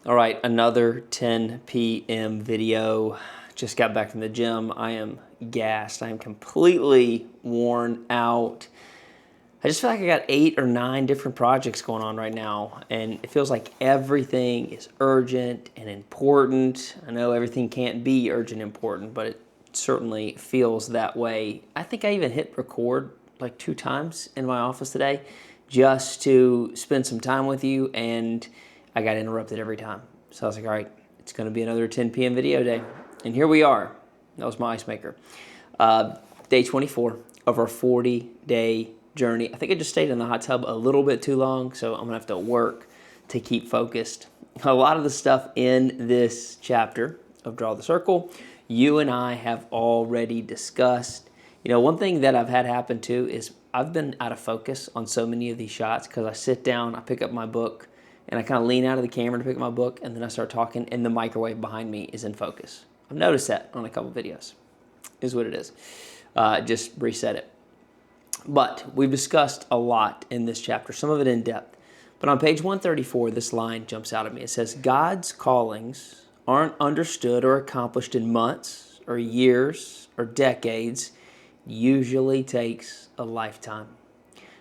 All right, another 10 p.m. video. Just got back from the gym. I am gassed. I am completely worn out. I just feel like I got 8 or 9 different projects going on right now, and it feels like everything is urgent and important. I know everything can't be urgent and important, but it certainly feels that way. I think I even hit record like 2 times in my office today just to spend some time with you, and I got interrupted every time. So I was like, all right, it's going to be another 10 p.m. video day. And here we are. That was my ice maker. Day 24 of our 40-day journey. I think I just stayed in the hot tub a little bit too long, so I'm going to have to work to keep focused. A lot of the stuff in this chapter of Draw the Circle, you and I have already discussed. You know, one thing that I've had happen too is I've been out of focus on so many of these shots because I sit down, I pick up my book, and I kind of lean out of the camera to pick up my book, and then I start talking, and the microwave behind me is in focus. I've noticed that on a couple videos. Is what it is. Just reset it. But we've discussed a lot in this chapter, some of it in depth. But on page 134, this line jumps out at me. It says, God's callings aren't understood or accomplished in months or years or decades. It usually takes a lifetime.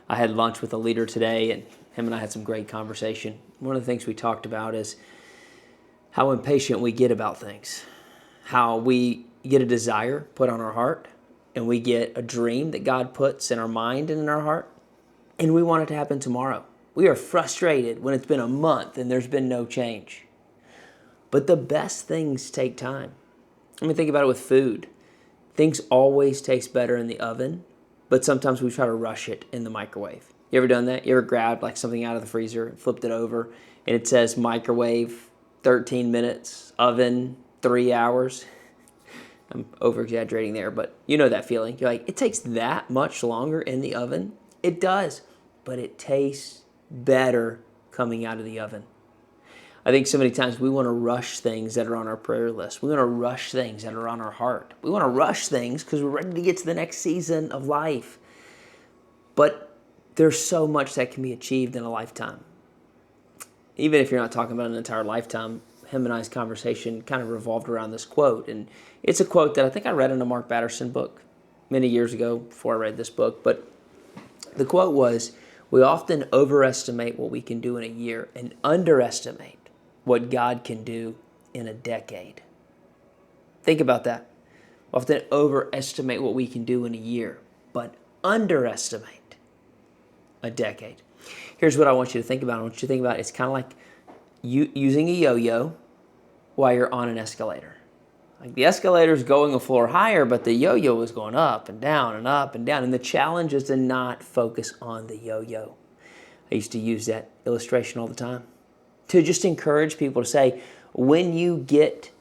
I had lunch with a leader today, and him and I had some great conversation. One of the things we talked about is how impatient we get about things, how we get a desire put on our heart, and we get a dream that God puts in our mind and in our heart, and we want it to happen tomorrow. We are frustrated when it's been a month and there's been no change. But the best things take time. I mean, think about it with food. Things always taste better in the oven, but sometimes we try to rush it in the microwave. You ever done that? You ever grabbed like something out of the freezer and flipped it over and it says microwave 13 minutes, oven 3 hours? I'm over-exaggerating there, but you know that feeling. You're like, it takes that much longer in the oven? It does, but it tastes better coming out of the oven. I think so many times we want to rush things that are on our prayer list. We want to rush things that are on our heart. We want to rush things because we're ready to get to the next season of life. But there's so much that can be achieved in a lifetime. Even if you're not talking about an entire lifetime, him and I's conversation kind of revolved around this quote. And it's a quote that I think I read in a Mark Batterson book many years ago before I read this book. But the quote was, we often overestimate what we can do in a year and underestimate what God can do in a decade. Think about that. We often overestimate what we can do in a year, but underestimate a decade. Here's what I want you to think about. I want you to think about it's kind of like you using a yo-yo while you're on an escalator. Like the escalator is going a floor higher, but the yo-yo is going up and down and up and down. And the challenge is to not focus on the yo-yo. I used to use that illustration all the time to just encourage people to say, when you get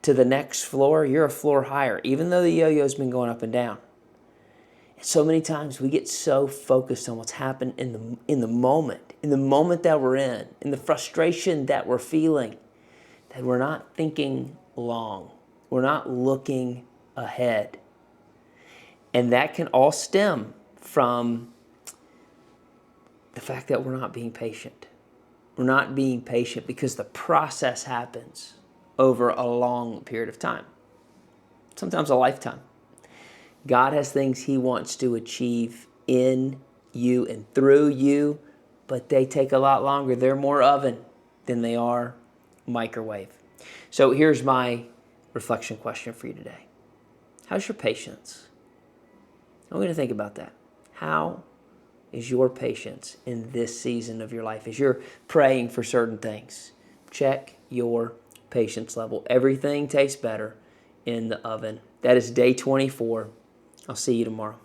to the next floor, you're a floor higher, even though the yo-yo's been going up and down. And so many times we get so focused on what's happened in the moment that we're in the frustration that we're feeling, that we're not thinking long. We're not looking ahead. And that can all stem from the fact that we're not being patient. We're not being patient because the process happens over a long period of time, sometimes a lifetime. God has things He wants to achieve in you and through you, but they take a lot longer. They're more oven than they are microwave. So here's my reflection question for you today. How's your patience? I want you to think about that. How is your patience in this season of your life? As you're praying for certain things, check your patience level. Everything tastes better in the oven. That is day 24. I'll see you tomorrow.